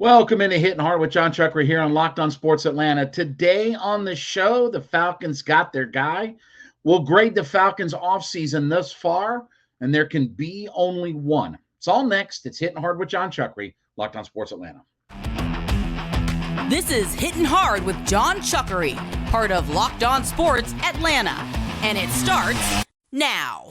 Welcome into Hittin Hard with Jon Chuckery here on Locked On Sports Atlanta. Today on the show, the Falcons got their guy. We'll grade the Falcons offseason thus far, and there can be only one. It's all next. It's Hittin Hard with Jon Chuckery, Locked On Sports Atlanta. This is Hittin Hard with Jon Chuckery, part of Locked On Sports Atlanta, and it starts now.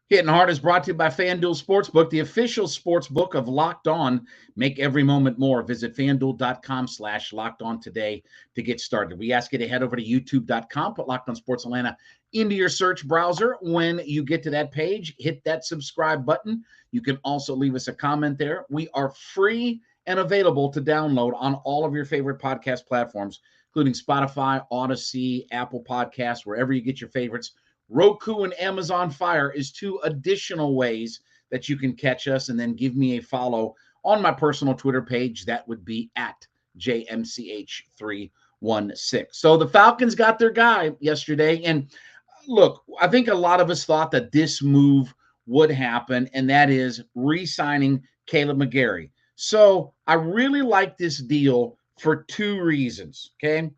Hittin Hard is brought to you by FanDuel Sportsbook, the official sportsbook of Locked On. Make every moment more. Visit FanDuel.com/LockedOn today to get started. We ask you to head over to YouTube.com, put Locked On Sports Atlanta into your search browser. When you get to that page, hit that subscribe button. You can also leave us a comment there. We are free and available to download on all of your favorite podcast platforms, including Spotify, Odyssey, Apple Podcasts, wherever you get your favorites. Roku and Amazon Fire is two additional ways that you can catch us, and then give me a follow on my personal Twitter page. That would be at JMCH316. So the Falcons got their guy yesterday, and look, I think a lot of us thought that this move would happen, and that is re-signing Kaleb McGary. So I really like this deal for two reasons, okay?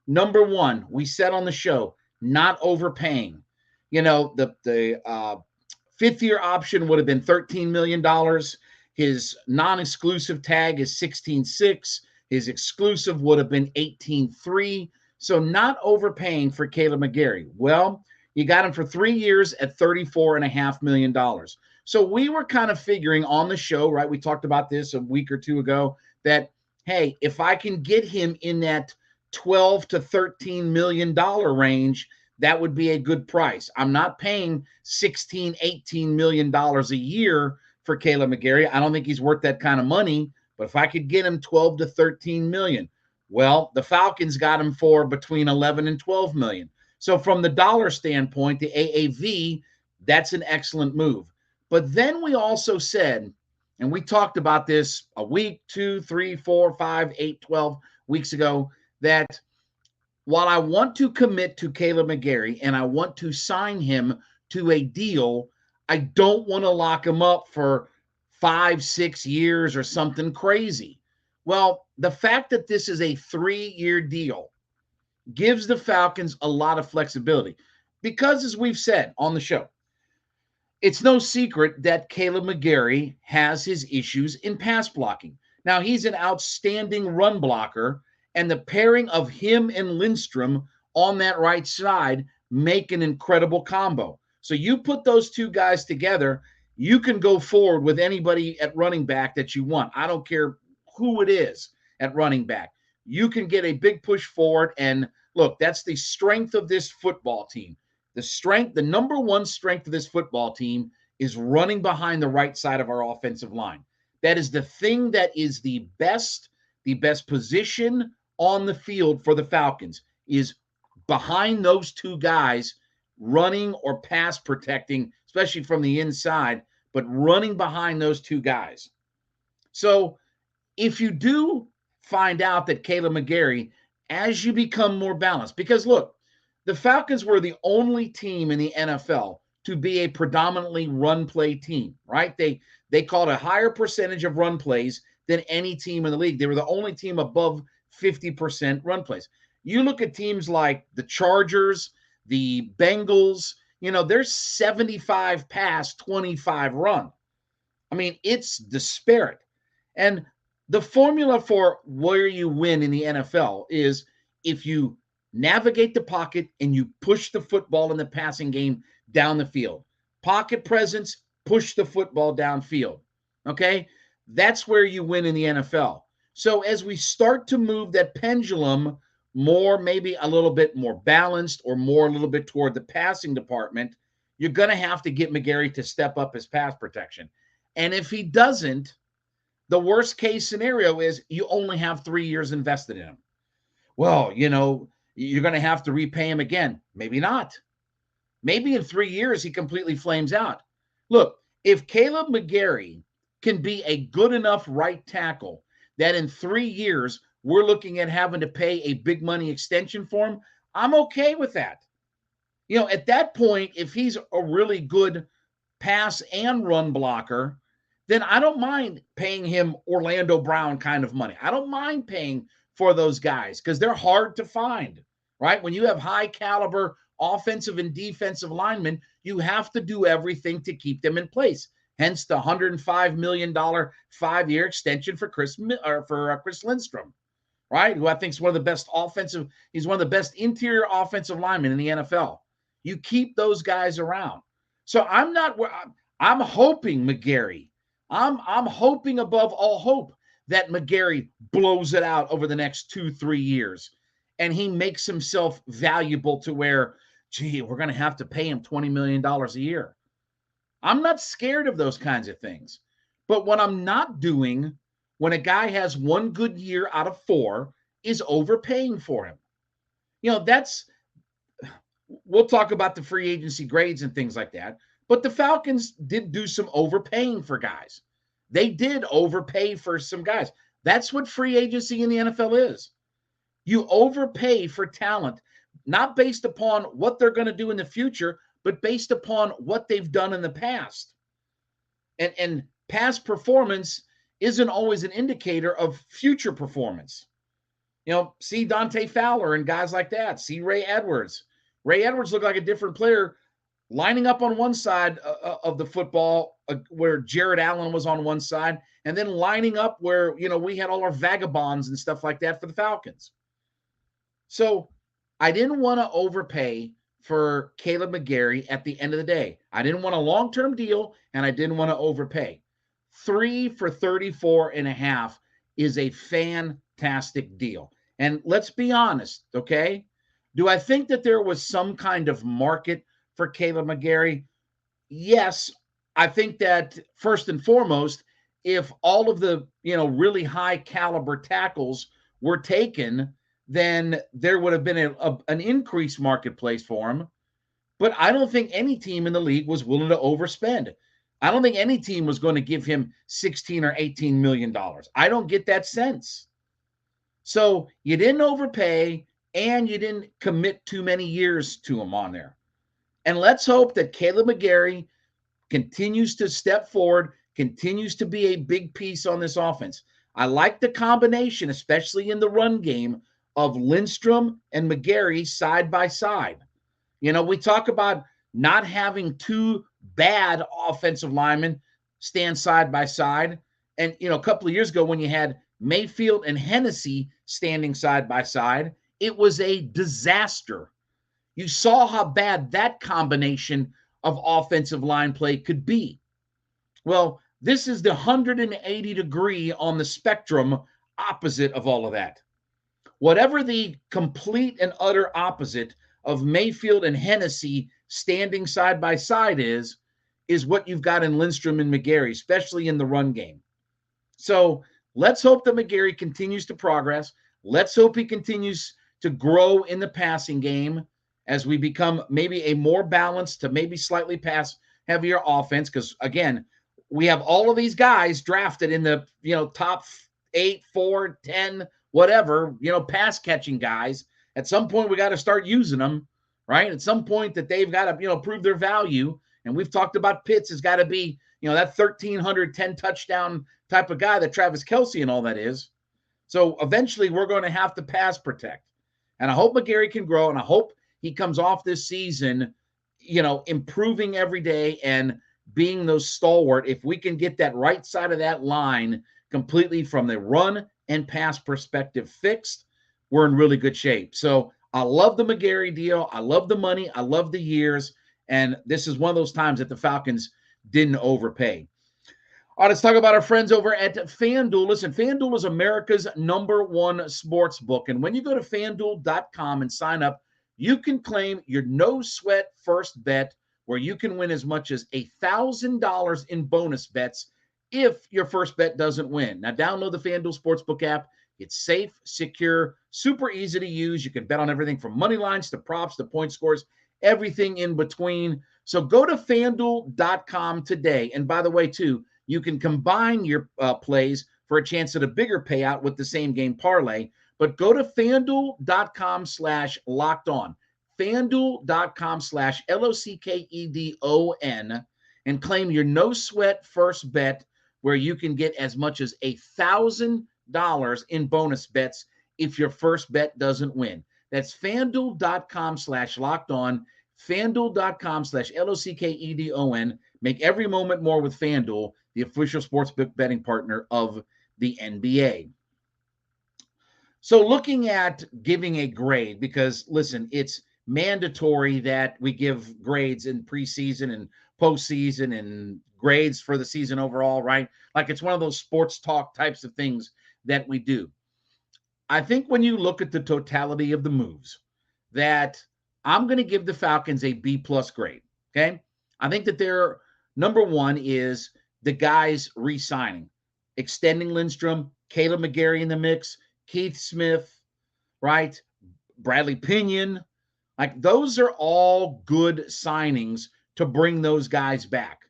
Number one, we said on the show, not overpaying. You know, the fifth-year option would have been $13 million. His non-exclusive tag is $16.6. His exclusive would have been $18.3. So not overpaying for Kaleb McGary. Well, you got him for 3 years at $34.5 million. So we were kind of figuring on the show, right? We talked about this a week or two ago, that, hey, if I can get him in that $12 to $13 million range, that would be a good price. I'm not paying $16, $18 million a year for Kaleb McGary. I don't think he's worth that kind of money, but if I could get him 12 to 13 million, well, the Falcons got him for between 11 and 12 million. So from the dollar standpoint, the AAV, that's an excellent move. But then we also said, and we talked about this a week, 2, 3, 4, 5, 8, 12 weeks ago, that while I want to commit to Kaleb McGary and I want to sign him to a deal, I don't want to lock him up for 5, 6 years or something crazy. Well, the fact that this is a 3-year deal gives the Falcons a lot of flexibility because, as we've said on the show, it's no secret that Kaleb McGary has his issues in pass blocking. Now, he's an outstanding run blocker, and the pairing of him and Lindstrom on that right side make an incredible combo. So you put those two guys together, you can go forward with anybody at running back that you want. I don't care who it is at running back. You can get a big push forward. And look, that's the strength of this football team. The number one strength of this football team is running behind the right side of our offensive line. That is the thing that is the best position on the field for the Falcons, is behind those two guys, running or pass protecting, especially from the inside, but running behind those two guys. So if you do find out that Kaleb McGary, as you become more balanced, because look, the Falcons were the only team in the NFL to be a predominantly run play team, right? They called a higher percentage of run plays than any team in the league. They were the only team above 50% run plays. You look at teams like the Chargers, the Bengals, they're 75 pass, 25 run. I mean, it's disparate. And the formula for where you win in the NFL is if you navigate the pocket and you push the football in the passing game down the field. Pocket presence, push the football downfield. Okay? That's where you win in the NFL. So as we start to move that pendulum more, maybe a little bit more balanced or more a little bit toward the passing department, you're going to have to get McGary to step up his pass protection. And if he doesn't, the worst case scenario is you only have 3 years invested in him. Well, you're going to have to repay him again. Maybe not. Maybe in 3 years he completely flames out. Look, if Kaleb McGary can be a good enough right tackle that in 3 years, we're looking at having to pay a big money extension for him, I'm okay with that. At that point, if he's a really good pass and run blocker, then I don't mind paying him Orlando Brown kind of money. I don't mind paying for those guys because they're hard to find, right? When you have high caliber offensive and defensive linemen, you have to do everything to keep them in place. Hence the $105 million 5-year extension for Chris Lindstrom, right? Who I think is one of the best he's one of the best interior offensive linemen in the NFL. You keep those guys around. So I'm hoping McGary, I'm hoping above all hope that McGary blows it out over the next 2-3 years and he makes himself valuable to where, gee, we're going to have to pay him $20 million a year. I'm not scared of those kinds of things. But what I'm not doing when a guy has one good year out of 4 is overpaying for him. We'll talk about the free agency grades and things like that. But the Falcons did do some overpaying for guys. They did overpay for some guys. That's what free agency in the NFL is. You overpay for talent, not based upon what they're going to do in the future, but based upon what they've done in the past. And past performance isn't always an indicator of future performance. See Dante Fowler and guys like that. See Ray Edwards. Ray Edwards looked like a different player lining up on one side of the football where Jared Allen was on one side, and then lining up where, we had all our vagabonds and stuff like that for the Falcons. So I didn't want to overpay for Kaleb McGary at the end of the day. I didn't want a long-term deal, and I didn't want to overpay. 3 for $34.5 is a fantastic deal. And let's be honest, okay? Do I think that there was some kind of market for Kaleb McGary? Yes. I think that first and foremost, if all of the, really high caliber tackles were taken, then there would have been an increased marketplace for him. But I don't think any team in the league was willing to overspend. I don't think any team was going to give him $16 or $18 million. I don't get that sense. So you didn't overpay and you didn't commit too many years to him on there. And let's hope that Kaleb McGary continues to step forward, continues to be a big piece on this offense. I like the combination, especially in the run game, of Lindstrom and McGary side by side. We talk about not having 2 bad offensive linemen stand side by side. And, a couple of years ago when you had Mayfield and Hennessy standing side by side, it was a disaster. You saw how bad that combination of offensive line play could be. Well, this is the 180 degree on the spectrum opposite of all of that. Whatever the complete and utter opposite of Mayfield and Hennessy standing side by side is what you've got in Lindstrom and McGary, especially in the run game. So let's hope that McGary continues to progress. Let's hope he continues to grow in the passing game as we become maybe a more balanced to maybe slightly pass heavier offense. Because again, we have all of these guys drafted in the, top 8, 4, 10, whatever, pass catching guys. At some point, we got to start using them, right? At some point that they've got to, prove their value. And we've talked about Pitts has got to be, that 1,310 touchdown type of guy that Travis Kelce and all that is. So eventually we're going to have to pass protect. And I hope McGary can grow, and I hope he comes off this season, improving every day and being those stalwart. If we can get that right side of that line completely from the run and pass perspective fixed, we're in really good shape. So I love the McGary deal. I love the money. I love the years. And this is one of those times that the Falcons didn't overpay. All right, let's talk about our friends over at FanDuel. Listen, FanDuel is America's #1 sports book. And when you go to FanDuel.com and sign up, you can claim your no-sweat first bet where you can win as much as $1,000 in bonus bets if your first bet doesn't win. Now, download the FanDuel Sportsbook app. It's safe, secure, super easy to use. You can bet on everything from money lines to props to point scores, everything in between. So go to FanDuel.com today. And by the way, too, you can combine your plays for a chance at a bigger payout with the same game parlay. But go to FanDuel.com/lockedon. FanDuel.com/LOCKEDON and claim your no sweat first bet where you can get as much as $1,000 in bonus bets if your first bet doesn't win. That's FanDuel.com/lockedon. FanDuel.com/LOCKEDON. Make every moment more with FanDuel, the official sportsbook betting partner of the NBA. So looking at giving a grade, because listen, it's mandatory that we give grades in preseason and postseason and grades for the season overall, right? Like it's one of those sports talk types of things that we do. I think when you look at the totality of the moves, that I'm going to give the Falcons a B+ grade, okay? I think that their number one is the guys re-signing, extending Lindstrom, Kaleb McGary in the mix, Keith Smith, right? Bradley Pinion. Like those are all good signings to bring those guys back.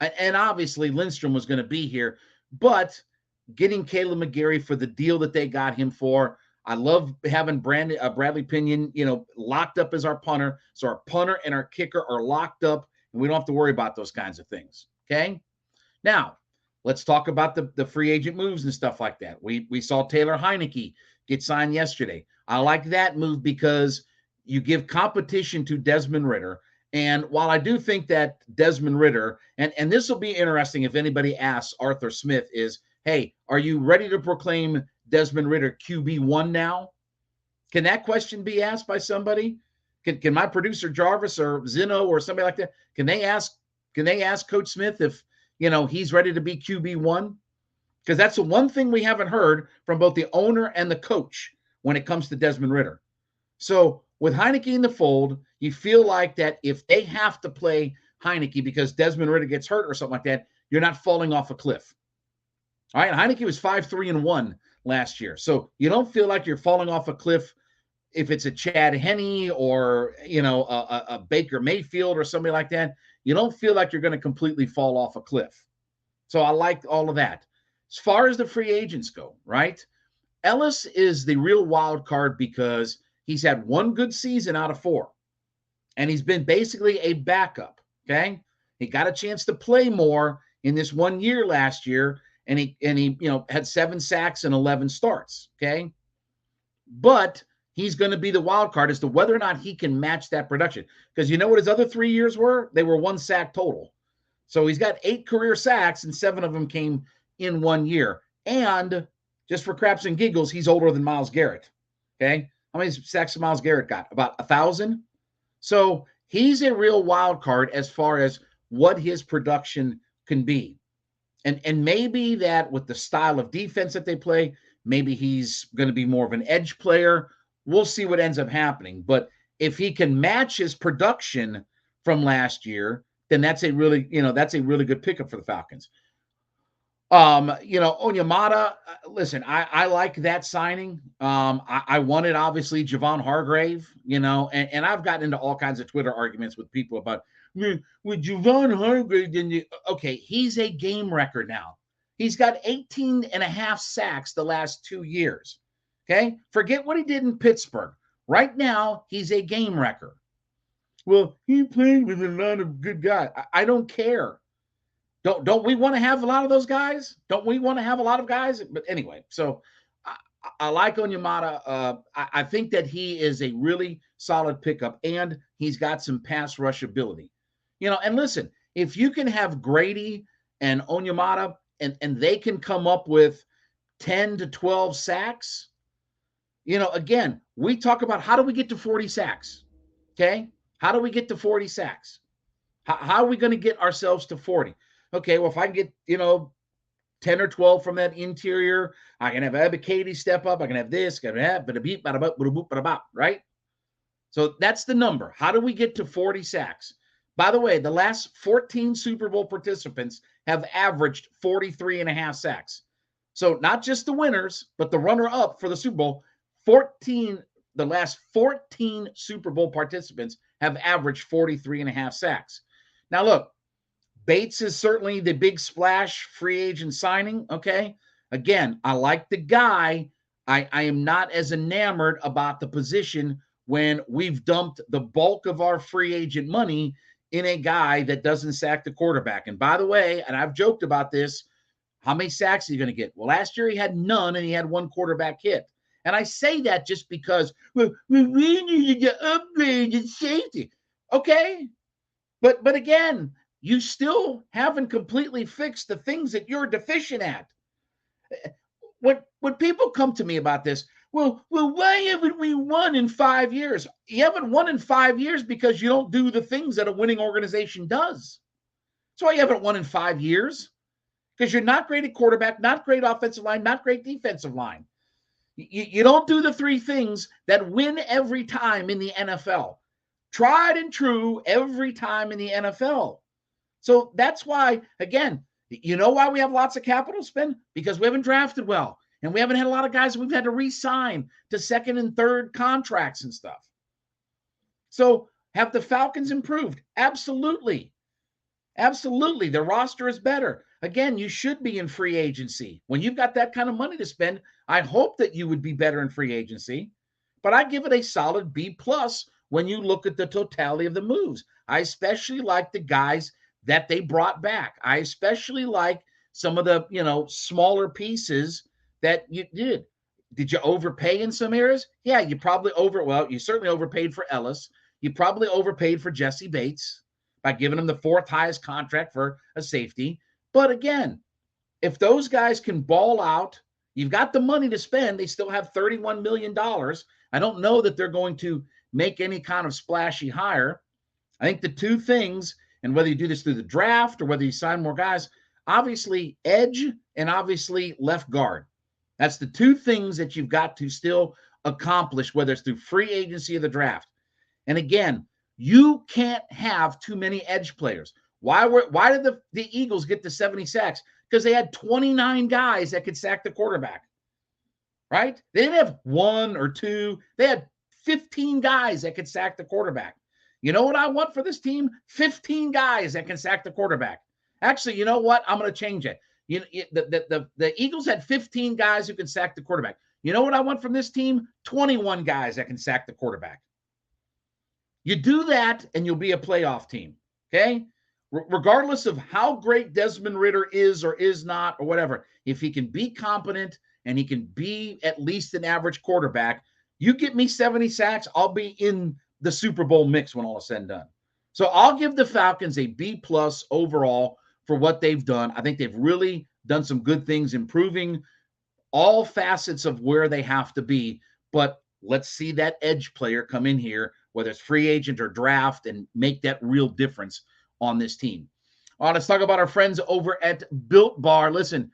And obviously Lindstrom was going to be here, but getting Kaleb McGary for the deal that they got him for, I love having Bradley Pinion, locked up as our punter. So our punter and our kicker are locked up, and we don't have to worry about those kinds of things, okay? Now, let's talk about the free agent moves and stuff like that. We saw Taylor Heinicke get signed yesterday. I like that move because you give competition to Desmond Ridder. And while I do think that Desmond Ridder, and this will be interesting if anybody asks Arthur Smith is, hey, are you ready to proclaim Desmond Ridder QB1 now? Can that question be asked by somebody? Can my producer Jarvis or Zeno or somebody like that, can they ask Coach Smith if, he's ready to be QB1? Because that's the one thing we haven't heard from both the owner and the coach when it comes to Desmond Ridder. So with Heinicke in the fold, you feel like that if they have to play Heinicke because Desmond Ridder gets hurt or something like that, you're not falling off a cliff. All right, Heinicke was 5-3-1 last year. So you don't feel like you're falling off a cliff if it's a Chad Henne or, a Baker Mayfield or somebody like that. You don't feel like you're going to completely fall off a cliff. So I like all of that. As far as the free agents go, right? Ellis is the real wild card because he's had one good season out of 4. And he's been basically a backup, okay? He got a chance to play more in this 1 year last year, and he had 7 sacks and 11 starts, okay? But he's going to be the wild card as to whether or not he can match that production. Because you know what his other 3 years were? They were 1 sack total. So he's got 8 career sacks, and 7 of them came in 1 year. And just for craps and giggles, he's older than Myles Garrett, okay? How many sacks has Myles Garrett got? About 1,000? So he's a real wild card as far as what his production can be. And maybe that with the style of defense that they play, maybe he's going to be more of an edge player. We'll see what ends up happening. But if he can match his production from last year, then that's a really good pickup for the Falcons. Onyemata, listen, I like that signing. I wanted, obviously, Javon Hargrave, and I've gotten into all kinds of Twitter arguments with people about, with Javon Hargrave, okay, he's a game wrecker now. He's got 18.5 sacks the last 2 years, okay? Forget what he did in Pittsburgh. Right now, he's a game wrecker. Well, he played with a lot of good guys. I don't care. Don't we want to have a lot of those guys? Don't we want to have a lot of guys? But anyway, so I like Onyemata. I think that he is a really solid pickup, and he's got some pass rush ability. And listen, if you can have Grady and Onyemata, and they can come up with 10 to 12 sacks, again, we talk about how do we get to 40 sacks, okay? How do we get to 40 sacks? How are we going to get ourselves to 40? Okay, well, if I can get, 10 or 12 from that interior, I can have Abikady step up. I can have this, right? So that's the number. How do we get to 40 sacks? By the way, the last 14 Super Bowl participants have averaged 43.5 sacks. So not just the winners, but the runner-up for the Super Bowl, the last 14 Super Bowl participants have averaged 43.5 sacks. Now, look, Bates is certainly the big splash free agent signing, okay? Again, I like the guy. I am not as enamored about the position when we've dumped the bulk of our free agent money in a guy that doesn't sack the quarterback. And by the way, and I've joked about this, how many sacks are you going to get? Well, last year he had none and he had one quarterback hit. And I say that just because we needed to upgrade in safety. Okay. But again, you still haven't completely fixed the things that you're deficient at. When people come to me about this, well, why haven't we won in 5 years? You haven't won in 5 years because you don't do the things that a winning organization does. That's why you haven't won in 5 years, because you're not great at quarterback, not great offensive line, not great defensive line. You don't do the three things that win every time in the NFL. Tried and true every time in the NFL. So that's why, again, you know why we have lots of capital spend? Because we haven't drafted well. And we haven't had a lot of guys we've had to re-sign to second and third contracts and stuff. So have the Falcons improved? Absolutely. Absolutely. Their roster is better. Again, you should be in free agency. When you've got that kind of money to spend, I hope that you would be better in free agency. But I give it a solid B+ when you look at the totality of the moves. I especially like the guys that they brought back. I especially like some of the, smaller pieces that you did. Did you overpay in some areas? Yeah, you certainly overpaid for Ellis. You probably overpaid for Jesse Bates by giving him the fourth highest contract for a safety. But again, if those guys can ball out, you've got the money to spend. They still have $31 million. I don't know that they're going to make any kind of splashy hire. I think the two things, and whether you do this through the draft or whether you sign more guys, obviously edge and obviously left guard. That's the two things that you've got to still accomplish, whether it's through free agency or the draft. And again, you can't have too many edge players. Why did the Eagles get to 70 sacks? Because they had 29 guys that could sack the quarterback, right? They didn't have one or two. They had 15 guys that could sack the quarterback. You know what I want for this team? 15 guys that can sack the quarterback. Actually, you know what? I'm going to change it. The Eagles had 15 guys who can sack the quarterback. You know what I want from this team? 21 guys that can sack the quarterback. You do that, and you'll be a playoff team, okay? Regardless of how great Desmond Ridder is or is not or whatever, if he can be competent and he can be at least an average quarterback, you get me 70 sacks, I'll be in the Super Bowl mix when all is said and done. So I'll give the Falcons a B+ overall for what they've done. I think they've really done some good things, improving all facets of where they have to be. But let's see that edge player come in here, whether it's free agent or draft, and make that real difference on this team. All right, let's talk about our friends over at Built Bar. Listen,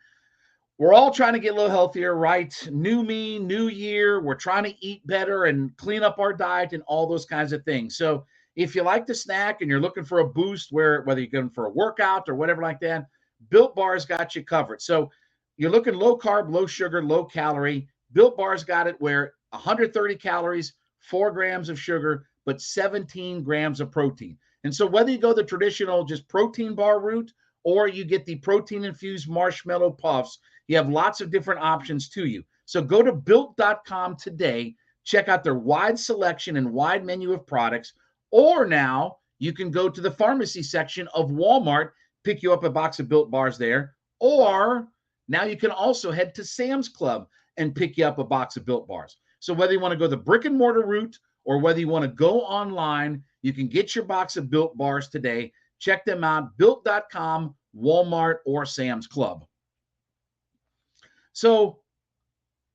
we're all trying to get a little healthier, right? New me, new year. We're trying to eat better and clean up our diet and all those kinds of things. So if you like to snack and you're looking for a boost, whether you're going for a workout or whatever like that, Built Bar's got you covered. So you're looking low carb, low sugar, low calorie. Built Bar's got it where 130 calories, 4 grams of sugar, but 17 grams of protein. And so whether you go the traditional just protein bar route or you get the protein-infused marshmallow puffs, you have lots of different options to you. So go to Built.com today, check out their wide selection and wide menu of products, or now you can go to the pharmacy section of Walmart, pick you up a box of Built Bars there, or now you can also head to Sam's Club and pick you up a box of Built Bars. So whether you want to go the brick and mortar route or whether you want to go online, you can get your box of Built Bars today. Check them out, Built.com, Walmart, or Sam's Club. So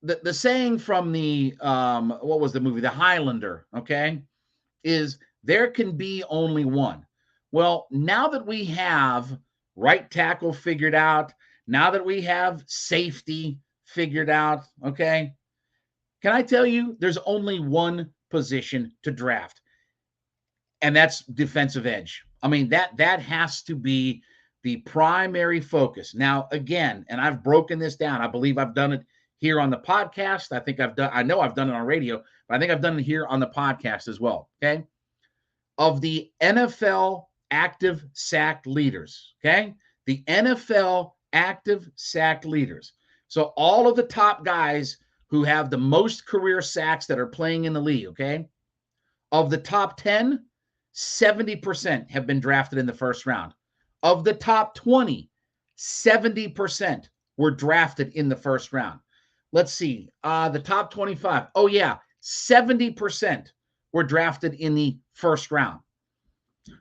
the saying from the, what was the movie? The Highlander, okay, is there can be only one. Well, now that we have right tackle figured out, now that we have safety figured out, okay, can I tell you there's only one position to draft, and that's defensive edge. I mean, that has to be the primary focus. Now, again, and I've broken this down. I believe I've done it here on the podcast. I know I've done it on radio, but I think I've done it here on the podcast as well, okay? Of the NFL active sack leaders, okay? The NFL active sack leaders. So all of the top guys who have the most career sacks that are playing in the league, okay? Of the top 10, 70% have been drafted in the first round. Of the top 20, 70% were drafted in the first round. Let's see. The top 25. Oh, yeah. 70% were drafted in the first round.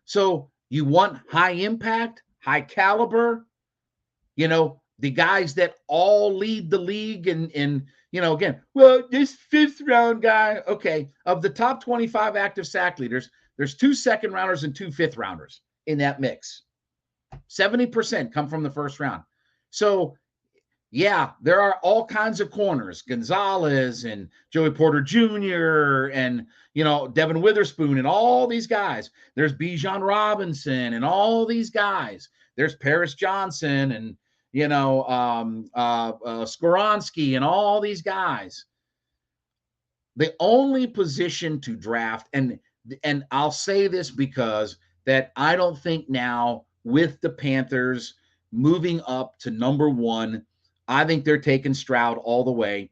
So you want high impact, high caliber, the guys that all lead the league and again, well, this fifth round guy, okay, of the top 25 active sack leaders, there's 2 second rounders and 2 fifth rounders in that mix. 70% come from the first round. So, yeah, there are all kinds of corners, Gonzalez and Joey Porter Jr. and, Devin Witherspoon and all these guys. There's Bijan Robinson and all these guys. There's Paris Johnson and, Skoronski and all these guys. The only position to draft, and I'll say this because that I don't think now with the Panthers moving up to number 1, I think they're taking Stroud all the way.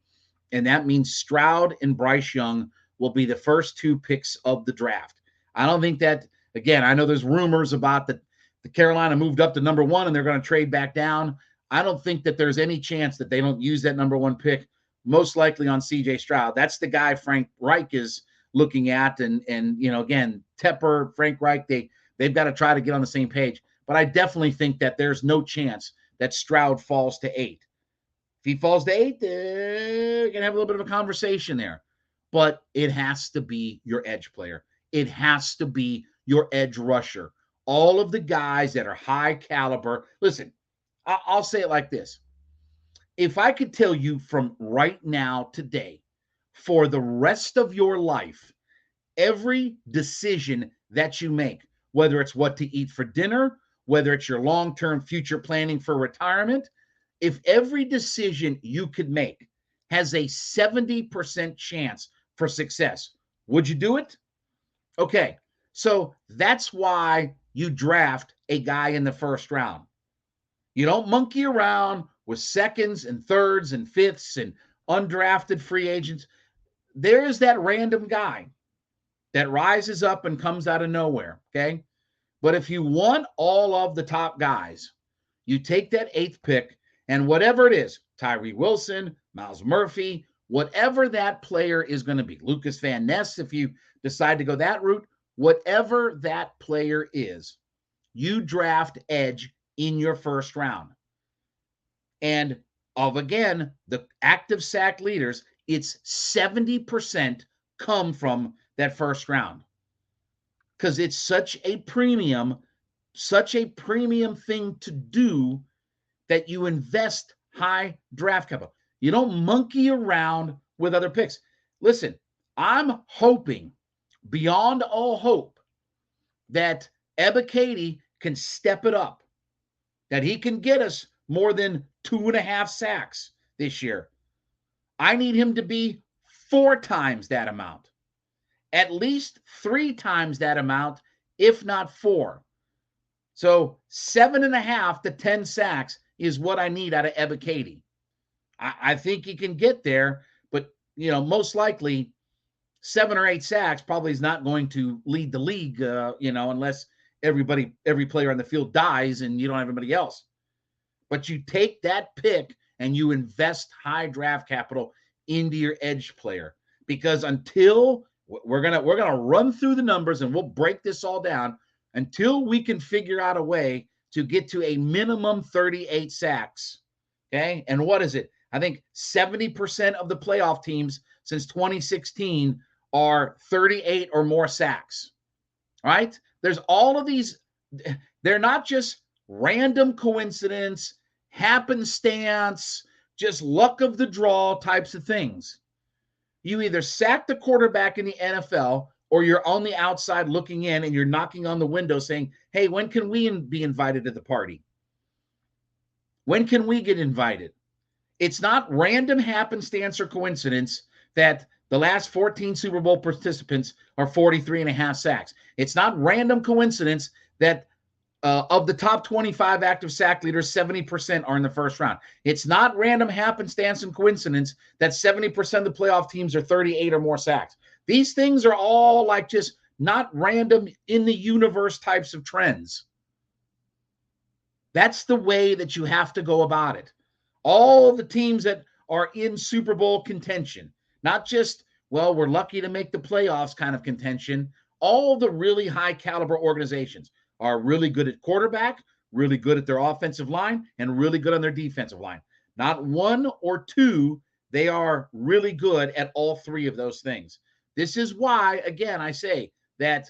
And that means Stroud and Bryce Young will be the first 2 picks of the draft. I don't think that, again, I know there's rumors about the Carolina moved up to number 1 and they're going to trade back down. I don't think that there's any chance that they don't use that number 1 pick, most likely on CJ Stroud. That's the guy Frank Reich is looking at. And again, Tepper, Frank Reich, they've got to try to get on the same page. But I definitely think that there's no chance that Stroud falls to 8. If he falls to 8, they're going to have a little bit of a conversation there. But it has to be your edge player. It has to be your edge rusher. All of the guys that are high caliber. Listen, I'll say it like this. If I could tell you from right now, today, for the rest of your life, every decision that you make, whether it's what to eat for dinner, whether it's your long-term future planning for retirement, if every decision you could make has a 70% chance for success, would you do it? Okay, so that's why you draft a guy in the first round. You don't monkey around with seconds and thirds and fifths and undrafted free agents. There is that random guy that rises up and comes out of nowhere, okay? But if you want all of the top guys, you take that 8th pick and whatever it is, Tyree Wilson, Miles Murphy, whatever that player is going to be, Lucas Van Ness, if you decide to go that route, whatever that player is, you draft edge in your first round. And again, the active sack leaders, it's 70% come from that first round. Because it's such a premium thing to do that you invest high draft capital. You don't monkey around with other picks. Listen, I'm hoping beyond all hope that Ebiketie can step it up, that he can get us more than 2.5 sacks this year. I need him to be 4 times that amount, at least 3 times that amount, if not 4. So 7.5 to 10 sacks is what I need out of Ebiketie. I think he can get there, but most likely 7 or 8 sacks probably is not going to lead the league, unless every player on the field dies and you don't have anybody else. But you take that pick and you invest high draft capital into your edge player, because until we're gonna run through the numbers and we'll break this all down until we can figure out a way to get to a minimum 38 sacks. Okay, and what is it? I think 70% of the playoff teams since 2016 are 38 or more sacks. Right? There's all of these. They're not just random coincidence, happenstance, just luck of the draw types of things. You either sack the quarterback in the NFL or you're on the outside looking in and you're knocking on the window saying, hey, when can we be invited to the party? When can we get invited? It's not random happenstance or coincidence that the last 14 Super Bowl participants are 43.5 sacks. It's not random coincidence that Of the top 25 active sack leaders, 70% are in the first round. It's not random happenstance and coincidence that 70% of the playoff teams are 38 or more sacks. These things are all like just not random in the universe types of trends. That's the way that you have to go about it. All the teams that are in Super Bowl contention, not just, well, we're lucky to make the playoffs kind of contention. All the really high caliber organizations are really good at quarterback, really good at their offensive line, and really good on their defensive line. Not one or two, they are really good at all three of those things. This is why, again, I say that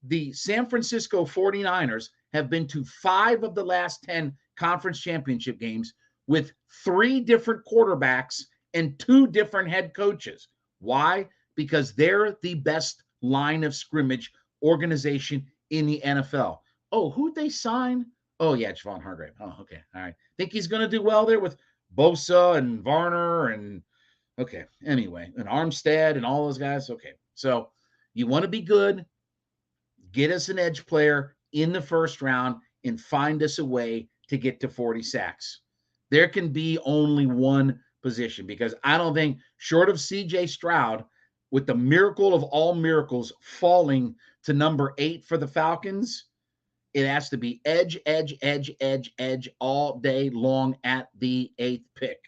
the San Francisco 49ers have been to 5 of the last 10 conference championship games with 3 different quarterbacks and 2 different head coaches. Why? Because they're the best line of scrimmage organization in the NFL. Oh, who'd they sign? Oh, yeah, Javon Hargrave. Oh, okay. All right. Think he's going to do well there with Bosa and Varner and, okay, anyway, and Armstead and all those guys. Okay. So you want to be good, get us an edge player in the first round and find us a way to get to 40 sacks. There can be only one position because I don't think, short of CJ Stroud, with the miracle of all miracles falling to number 8 for the Falcons, it has to be edge all day long at the 8th pick.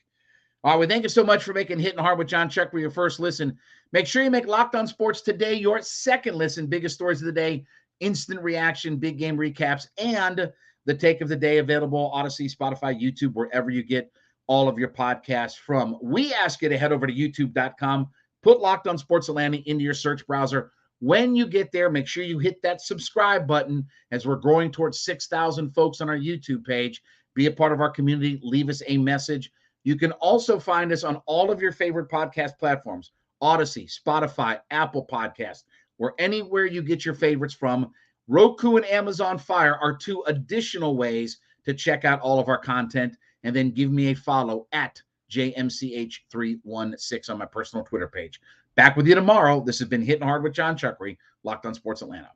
All right, well, thank you so much for making Hittin' Hard with Jon Chuckery your first listen. Make sure you make Locked On Sports Today your second listen. Biggest stories of the day, instant reaction, big game recaps, and the take of the day available Odyssey, Spotify, YouTube, wherever you get all of your podcasts from. We ask you to head over to youtube.com, put Locked On Sports Atlanta into your search browser. When you get there, make sure you hit that subscribe button as we're growing towards 6,000 folks on our YouTube page. Be a part of our community. Leave us a message. You can also find us on all of your favorite podcast platforms, Odyssey, Spotify, Apple Podcasts, or anywhere you get your favorites from. Roku and Amazon Fire are 2 additional ways to check out all of our content. And then give me a follow at JMCH316 on my personal Twitter page. Back with you tomorrow. This has been Hittin' Hard with Jon Chuckery, Locked On Sports Atlanta.